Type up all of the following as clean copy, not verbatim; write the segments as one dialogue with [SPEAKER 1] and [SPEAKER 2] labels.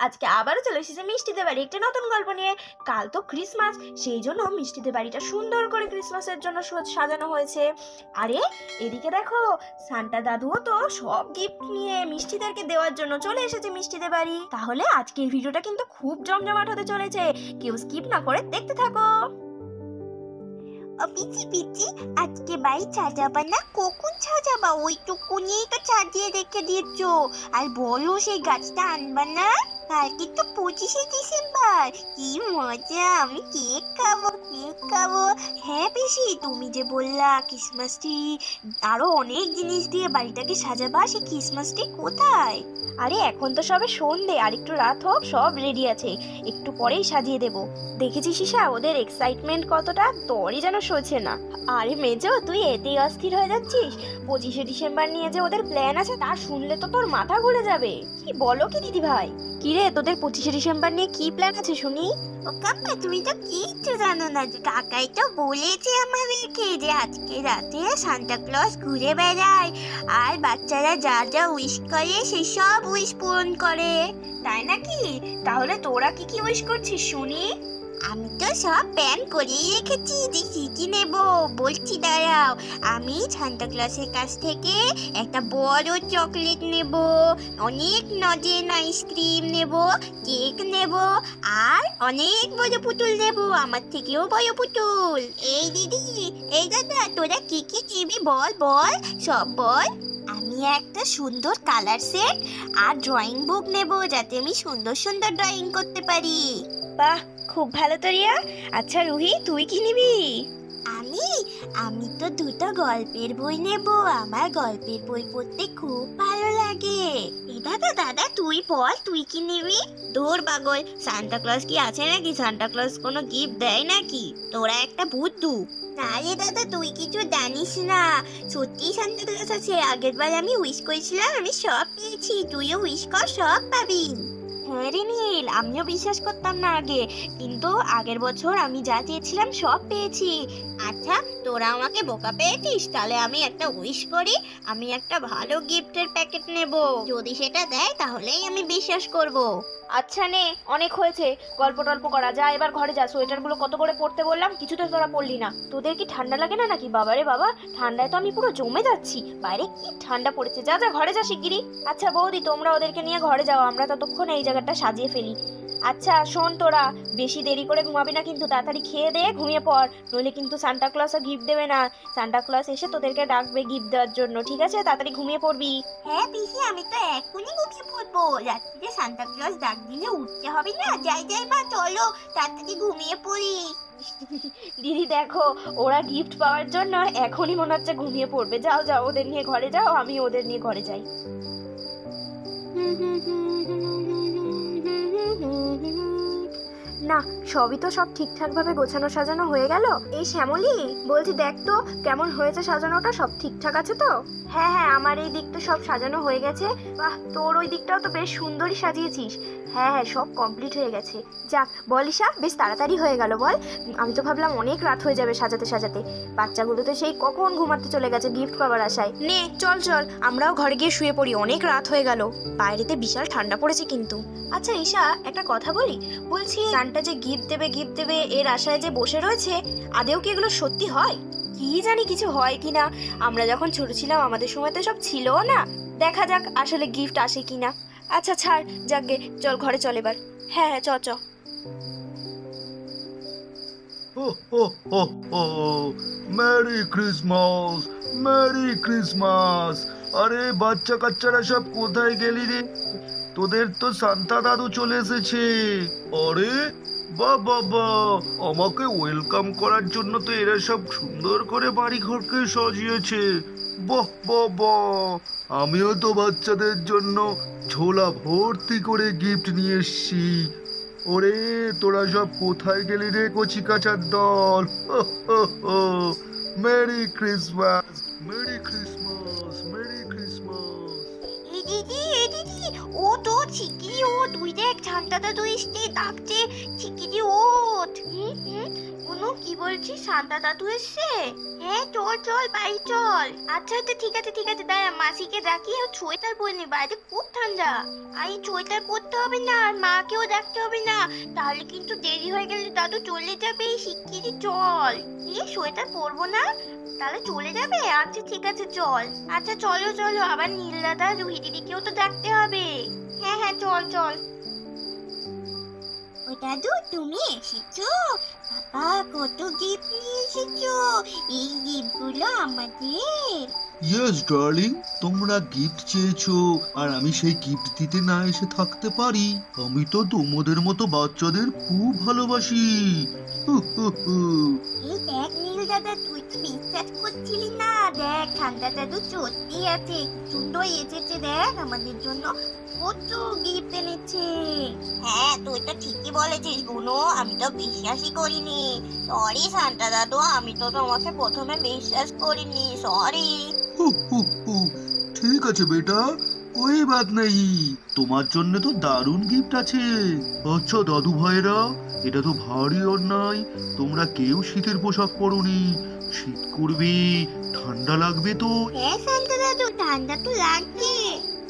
[SPEAKER 1] আজকে আবারও চলে এসেছে মিষ্টিদের বাড়ি একটা নতুন গল্প নিয়ে। কাল তো ক্রিসমাস, সেই জন্য মিষ্টিদের বাড়িটা সুন্দর করে ক্রিসমাসের জন্য সাজানো হয়েছে। আরে এদিকে দেখো, সান্টা দাদুও তো সব গিফট নিয়ে মিষ্টিদেরকে দেওয়ার জন্য চলে এসেছে মিষ্টিদের বাড়ি। তাহলে আজকের ভিডিওটা কিন্তু খুব জমজমাট হতে চলেছে, কেউ স্কিপ না করে দেখতে থাকো।
[SPEAKER 2] ও পিচি পিচি, আজকে বাড়ি সাজাবা না? কখন সাজাবা? ওইটুকুনি তো সাজিয়ে রেখে দিয়েছো। আর বলো সেই গাছটা আনবা না? কালকে তো 25শে ডিসেম্বর, কি মজা! আমি কেক খাবো, কেক খাবো। হ্যাঁ পিসি, তুমি যে বললা ক্রিসমাস ট্রি আরো অনেক জিনিস দিয়ে বাড়িটাকে সাজাবা, সেই ক্রিসমাস ট্রি কোথায়?
[SPEAKER 1] আরে এখন তো সবে সন্ধে, আর একটু রাত হোক, সব রেডি আছে, একটু পরেই সাজিয়ে দেব। দেখেছিস ঈশা, ওদের এক্সাইটমেন্ট কতটা, তোরই যেন সইছে না। আরে মেজো, তুই এতেই অস্থির হয়ে যাচ্ছিস? 25শে ডিসেম্বর নিয়ে যে ওদের প্ল্যান আছে তা শুনলে তো তোর মাথা ঘুরে যাবে। কি বলো কি দিদি ভাই? কি রে, তোদের 25শে ডিসেম্বর নিয়ে কি প্ল্যান আছে শুনি?
[SPEAKER 2] ও কাকা, তুমি তো কিচ্ছু জানো না। কাকাই তো বলেছে আমাদেরকে যে আজকে রাতে সান্টা ক্লজ ঘুরে বেড়ায় আর বাচ্চারা যা যা উইশ করে সেই সব উইশ পূরণ করে।
[SPEAKER 1] তাই নাকি? তাহলে তোরা কি কি উইশ করছিস শুনি?
[SPEAKER 2] আমি তো সব প্ল্যান করেই রেখেছি যে কি কি নেব। বলছি দাঁড়াও, আমি সান্টা ক্লজের কাছ থেকে একটা বড় চকলেট নেব, অনেক নজেন আইসক্রিম নেব, কেক নেব, আর অনেক বড় পুতুল নেব, আমার থেকেও বড় পুতুল। এই দিদি, এই দাদা, তোরা কি কি নিবি বল বল, সব বল। আমি একটা সুন্দর কালার সেট আর ড্রয়িং বুক নেব, যাতে আমি সুন্দর সুন্দর ড্রয়িং করতে পারি।
[SPEAKER 1] বাহ, খুব ভালো তো রিয়া। আচ্ছা রুহি, তুই কি নিবি?
[SPEAKER 2] আমি আমি তো দুটো গল্পের বই নেব, আমার গল্পের বই পড়তে খুব ভালো লাগে। এই দাদা দাদা, তুই বল, তুই কি নিবি? দূর পাগল, সান্টা ক্লজ কি আছে নাকি? সান্টা ক্লজ কোনো গিফট দেয় নাকি? তোরা একটা বুদ্ধু। না রে দাদা, তুই কিছু জানিস না, সত্যি সান্টা ক্লজ আছে। আগের বার আমি উইশ করেছিলাম, আমি সব পেয়েছি। তুইও উইশ কর, সব পাবি।
[SPEAKER 1] হ্যাঁ রে নীল, আমিও বিশ্বাস করতাম না আগে, কিন্তু আগের বছর আমি যা চেয়েছিলাম সব পেয়েছি।
[SPEAKER 2] আচ্ছা, তোরা আমাকে বোকা পেয়েছিস? তাহলে আমি একটা উইশ করি, আমি একটা ভালো গিফটের প্যাকেট নেব। যদি সেটা দেয় তাহলেই আমি বিশ্বাস করব।
[SPEAKER 1] আচ্ছা নে, অনেক হয়েছে গল্প টল্প করা, যা এবার ঘরে যা। সোয়েটার গুলো কত করে পরতে বললাম, কিছুতে তোরা পরলি না। তোদের কি ঠান্ডা লাগে না নাকি? বাবারে বাবা, ঠান্ডায় তো আমি পুরো জমে যাচ্ছি। বাইরে কি ঠান্ডা পড়েছে, যা যা ঘরে যা শিগগিরই। আচ্ছা বৌদি, তোমরা ওদেরকে নিয়ে ঘরে যাও, আমরা ততক্ষণ এই জায়গাটা সাজিয়ে ফেলি। আচ্ছা শোন, তোরা বেশি দেরি করে ঘুমাবি না কিন্তু, তাড়াতাড়ি খেয়ে দে ঘুমিয়ে পড়, নইলে কিন্তু সান্টা ক্লজ গিফট দেবে না। সান্টা ক্লজ এসে তোদেরকে ডাকবে গিফট দেওয়ার জন্য, ঠিক আছে? তাড়াতাড়ি ঘুমিয়ে পড়বি।
[SPEAKER 2] হ্যাঁ পিসি, আমি তো এখনই ঘুমিয়ে পড়বো। রাত্রিতে সান্টা ক্লজ ডাক দিলে উঠতে হবে না? যাই যাই মা, চলো তাড়াতাড়ি ঘুমিয়ে পড়ি।
[SPEAKER 1] দিদি দেখো, ওরা গিফট পাওয়ার জন্য এখনই মনে হচ্ছে ঘুমিয়ে পড়বে। যাও যাও, ওদের নিয়ে ঘরে যাও, আমি ওদের নিয়ে ঘরে যাই। না, সবই তো সব ঠিকঠাক ভাবে গোছানো সাজানো হয়ে গেল। এই শ্যামলী, বলছি দেখ তো কেমন হয়েছে সাজানোটা, সব ঠিকঠাক আছে তো? হ্যাঁ হ্যাঁ, আমার এই দিকটা সব সাজানো হয়ে গেছে। বাহ, তোর ওই দিকটাও তো বেশ সুন্দরই সাজিয়েছিস। হ্যাঁ হ্যাঁ, সব কমপ্লিট হয়ে গেছে। যাক বল ঈশা, বেশ তাড়াতাড়ি হয়ে গেল বল। আমি তো ভাবলাম অনেক রাত হয়ে যাবে সাজাতে সাজাতে। বাচ্চাগুলো তো সেই কখন ঘুমাতে চলে গেছে গিফট পাওয়ার আশায়। নে চল চল, আমরাও ঘরে গিয়ে শুয়ে পড়ি, অনেক রাত হয়ে গেল। বাইরেতে বিশাল ঠান্ডা পড়েছে কিন্তু। আচ্ছা ঈশা, একটা কথা বলি, বলছি সান্টা যে গিফট দেবে এর আশায় যে বসে রয়েছে, আদেও কি এগুলো সত্যি হয়? কি জানি কিছু হয় কিনা। আমরা যখন ছোট ছিলাম আমাদের সময় তো সব ছিল না। দেখা যাক আসলে গিফট আসে কিনা। আচ্ছা ছাড়, যাকগে, চল ঘরে চল এবার। হ্যাঁ হ্যাঁ, চ চ।
[SPEAKER 3] Merry Christmas, merry Christmas. আরে বাচ্চা কাচ্চারা সব কোথায় গেলি রে? তোদের তো সান্তা দাদু চলে এসেছে। আরে বাহ বাহ বাহ, আমাকে ওয়েলকাম করার জন্য তো এরা সব সুন্দর করে বাড়ি ঘরকে সাজিয়েছে। বাহ বাহ বাহ, আমিও তো বাচ্চাদের জন্য ঝোলা ভর্তি করে গিফট নিয়ে এসছি। ওরে তোরা সব কোথায় গেলি রে কচি কাচার দল? Merry Christmas, merry Christmas, merry Christmas.
[SPEAKER 2] এই দিদি, এই দিদি, ও তো ঠিকই শিগগিরই ওঠ, তুই দেখ সান্তা দাদু এসছে, ডাকছে, শিগগিরই ওঠ। কোনো কি বলছিস, সান্তা দাদু এসছে? হ্যাঁ চল চল বাড়ি চল। আচ্ছা আচ্ছা ঠিক আছে দাঁড়া, মাসিকে ডাকি আর সোয়েটার পরে নে, বাইরে খুব ঠান্ডা। আই সোয়েটার পরতে হবে না, আর মাকেও ডাকতে হবে না, তাহলে কিন্তু দেরি হয়ে গেলে দাদু চলে যাবে। শিগগিরই চল। কি সোয়েটার পরবো না, তাহলে চলে যাবে? আচ্ছা ঠিক আছে চল। আচ্ছা চলো চলো, আবার নীল দাদা রুহি দিদিকেও তো ডাকতে হবে। হ্যাঁ হ্যাঁ চল চল। ও দাদু তুমি এসেছো? বাবা কত গিফট নিয়ে এসেছো, এই গিফটগুলো আমাদের।
[SPEAKER 3] ইয়েস ডার্লিং, তোমরা গিফট চেয়েছো আর আমি সেই গিফট দিতে না এসে থাকতে পারি? আমি তো তোমাদের মতো বাচ্চাদের খুব ভালোবাসি। হু হু হু।
[SPEAKER 2] এই দেখ নীল দাদা, তুই তো বিশ্বাস করছিলি না, দেখ ঠান্ডা দাদু সত্যি আছে, সুন্দর এসেছে, দেখ আমাদের জন্য কত গিফট এনেছে। হ্যাঁ তুই তো ঠিকই বলেছিস বুনো, আমি তো বিশ্বাসই করিনি। সরি সান্তা দাদু, আমি তো তোমাকে প্রথমে বিশ্বাস করিনি, সরি।
[SPEAKER 3] হু হু হু। ঠিক আছে বেটা, ওই বাত নেই, তোমার জন্য তো দারুণ গিফট আছে। আচ্ছা দাদু ভাইরা, এটা তো ভারী অন্যায়, তোমরা কেউ শীতের পোশাক পরোনি। শীত করবে, ঠান্ডা লাগবে তো।
[SPEAKER 2] হ্যাঁ সান্তা দাদু, ঠান্ডা তো লাগছে,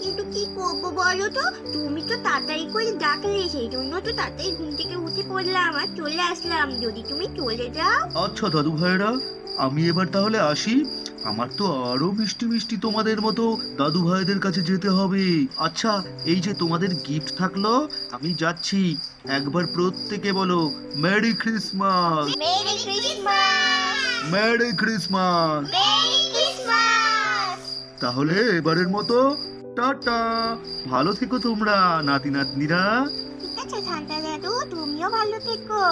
[SPEAKER 2] কিন্তু কি করবো বলো তো, তুমি তো তাড়াতাড়ি করে ডাকলে, সেই জন্য তো তাড়াতাড়ি ঘুম থেকে উঠে পড়লাম আর চলে আসলাম। যদি তুমি চলে যাও।
[SPEAKER 3] আচ্ছা দাদু ভাইরা, আমি এবার তাহলে আসি। আমার তো আরো মিষ্টি মিষ্টি তোমাদের মতো দাদু ভাইদের কাছে যেতে হবে। আচ্ছা, এই যে তোমাদের গিফট থাকলো, আমি যাচ্ছি। একবার প্রত্যেকে বলো merry Christmas.
[SPEAKER 2] Merry Christmas.
[SPEAKER 3] Merry Christmas.
[SPEAKER 2] Merry Christmas.
[SPEAKER 3] তাহলে এবারের মতো টাটা, ভালো থেকো তোমরা নাতি নাতনিরা।
[SPEAKER 2] ঠিক আছে সান্তা দাদু, তুমিও ভালো থেকো।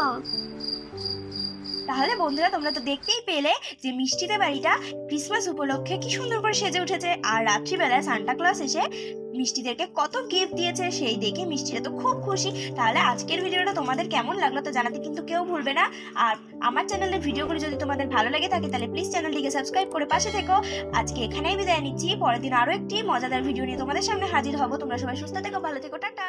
[SPEAKER 1] তাহলে বন্ধুরা তোমরা তো দেখতেই পেলে যে মিষ্টিদের বাড়িটা ক্রিসমাস উপলক্ষে কি সুন্দর করে সেজে উঠেছে, আর রাত্রিবেলায় সান্টা ক্লজ এসে মিষ্টিদেরকে কত গিফট দিয়েছে সেই দেখে মিষ্টিরা তো খুব খুশি। তাহলে আজকের ভিডিওটা তোমাদের কেমন লাগলো তো জানাতে কিন্তু কেউ ভুলবে না। আর আমার চ্যানেলের ভিডিওগুলো যদি তোমাদের ভালো লাগে থাকে তাহলে প্লিজ চ্যানেলটিকে সাবস্ক্রাইব করে পাশে থেকো। আজকে এখানেই বিদায় নিচ্ছি, পরের দিন আরো একটি মজাদার ভিডিও নিয়ে তোমাদের সামনে হাজির হব। তোমরা সবাই সুস্থ থেকো, ভালো থেকো, টাটা।